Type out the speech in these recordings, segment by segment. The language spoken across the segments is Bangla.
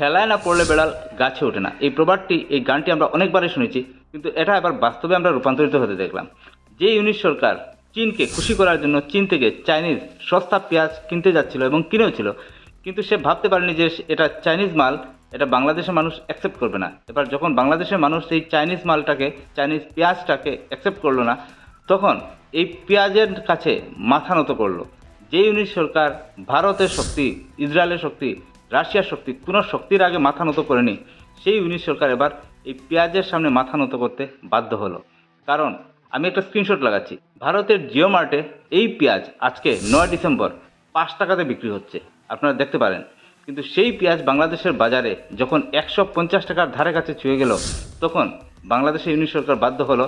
ঠেলায় না পড়লে বেড়াল গাছে ওঠে না, এই প্রবাদটি, এই গানটি আমরা অনেকবারই শুনেছি, কিন্তু এটা এবার বাস্তবে আমরা রূপান্তরিত হতে দেখলাম। যে ইউনিশ সরকার চীনকে খুশি করার জন্য চীন থেকে চাইনিজ সস্তা পেঁয়াজ কিনতে যাচ্ছিল এবং কিনেও ছিল, কিন্তু সে ভাবতে পারেনি যে এটা চাইনিজ মাল, এটা বাংলাদেশের মানুষ অ্যাকসেপ্ট করবে না। এবার যখন বাংলাদেশের মানুষ এই চাইনিজ মালটাকে, চাইনিজ পেঁয়াজটাকে অ্যাকসেপ্ট করলো না, তখন এই পেঁয়াজের কাছে মাথা নত করলো। যে ইউনিশ সরকার ভারতের শক্তি, ইসরায়েলের শক্তি, রাশিয়ার শক্তি, কোনো শক্তির আগে মাথা নত করেনি, সেই ইউনিশ সরকার এবার এই পেঁয়াজের সামনে মাথা নত করতে বাধ্য হলো। কারণ আমি একটা স্ক্রিনশট লাগাচ্ছি, ভারতের জিও মার্টে এই পেঁয়াজ আজকে 9 ডিসেম্বর 5 টাকাতে বিক্রি হচ্ছে, আপনারা দেখতে পারেন। কিন্তু সেই পেঁয়াজ বাংলাদেশের বাজারে যখন 150 টাকার ধারে কাছে ছুঁয়ে গেল, তখন বাংলাদেশের ইউনিশ সরকার বাধ্য হলো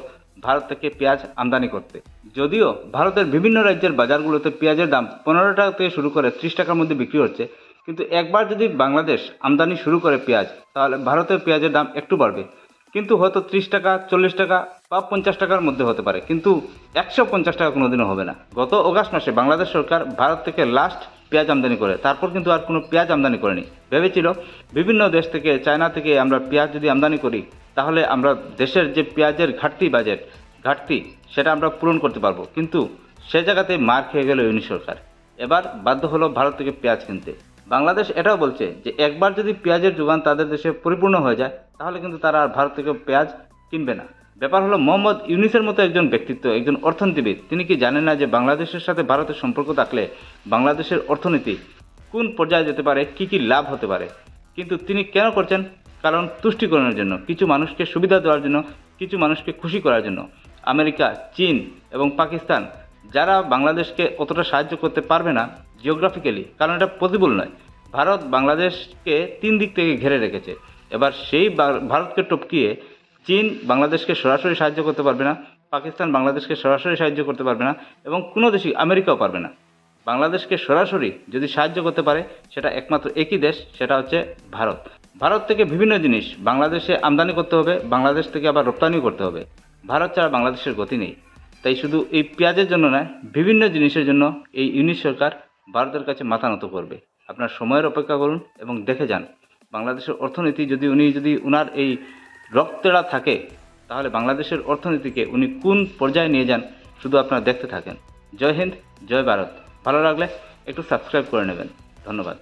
ভারত থেকে পেঁয়াজ আমদানি করতে। যদিও ভারতের বিভিন্ন রাজ্যের বাজারগুলোতে পেঁয়াজের দাম 15 টাকা থেকে শুরু করে 30 টাকার মধ্যে বিক্রি হচ্ছে, কিন্তু একবার যদি বাংলাদেশ আমদানি শুরু করে পেঁয়াজ, তাহলে ভারতের পেঁয়াজের দাম একটু বাড়বে, কিন্তু হয়তো 30 টাকা, 40 টাকা বা 50 টাকার মধ্যে হতে পারে, কিন্তু 150 টাকা কোনোদিনও হবে না। গত অগাস্ট মাসে বাংলাদেশ সরকার ভারত থেকে লাস্ট পেঁয়াজ আমদানি করে, তারপর কিন্তু আর কোনো পেঁয়াজ আমদানি করেনি। ভেবেছিল বিভিন্ন দেশ থেকে, চায়না থেকে আমরা পেঁয়াজ যদি আমদানি করি, তাহলে আমরা দেশের যে পেঁয়াজের ঘাটতি সেটা আমরা পূরণ করতে পারবো, কিন্তু সে জায়গাতে মার খেয়ে গেল ইউনিশ সরকার। এবার বাধ্য হলো ভারত থেকে পেঁয়াজ কিনতে। বাংলাদেশ এটাও বলছে যে একবার যদি পেঁয়াজের যোগান তাদের দেশে পরিপূর্ণ হয়ে যায়, তাহলে কিন্তু তারা আর ভারত থেকে পেঁয়াজ কিনবে না। ব্যাপার হলো, মোহাম্মদ ইউনিসের মতো একজন ব্যক্তিত্ব, একজন অর্থনীতিবিদ, তিনি কি জানেন না যে বাংলাদেশের সাথে ভারতের সম্পর্ক থাকলে বাংলাদেশের অর্থনীতি কোন পর্যায়ে যেতে পারে, কি কি লাভ হতে পারে? কিন্তু তিনি কেন করছেন? কারণ তুষ্টিকরণের জন্য, কিছু মানুষকে সুবিধা দেওয়ার জন্য, কিছু মানুষকে খুশি করার জন্য। আমেরিকা, চীন এবং পাকিস্তান যারা বাংলাদেশকে অতটা সাহায্য করতে পারবে না জিওগ্রাফিক্যালি, কারণ এটা পসিবল নয়। ভারত বাংলাদেশকে 3 দিক থেকে ঘিরে রেখেছে। এবার সেই ভারতকে টপকিয়ে চীন বাংলাদেশকে সরাসরি সাহায্য করতে পারবে না, পাকিস্তান বাংলাদেশকে সরাসরি সাহায্য করতে পারবে না, এবং কোনো দেশই, আমেরিকাও পারবে না। বাংলাদেশকে সরাসরি যদি সাহায্য করতে পারে, সেটা একমাত্র একই দেশ, সেটা হচ্ছে ভারত। ভারত থেকে বিভিন্ন জিনিস বাংলাদেশে আমদানি করতে হবে, বাংলাদেশ থেকে আবার রপ্তানিও করতে হবে। ভারত ছাড়া বাংলাদেশের গতি নেই। তাই শুধু এই পেঁয়াজের জন্য নয়, বিভিন্ন জিনিসের জন্য এই ইউনিশ সরকার ভারতের কাছে মাথা নত করবে। আপনার সময়ের অপেক্ষা করুন এবং দেখে যান বাংলাদেশের অর্থনীতি যদি উনার এই রক্তেরা থাকে, তাহলে বাংলাদেশের অর্থনীতিকে উনি কোন পর্যায়ে নিয়ে যান, শুধু আপনারা দেখতে থাকেন। জয় হিন্দ, জয় ভারত। ভালো লাগলে একটু সাবস্ক্রাইব করে নেবেন। ধন্যবাদ।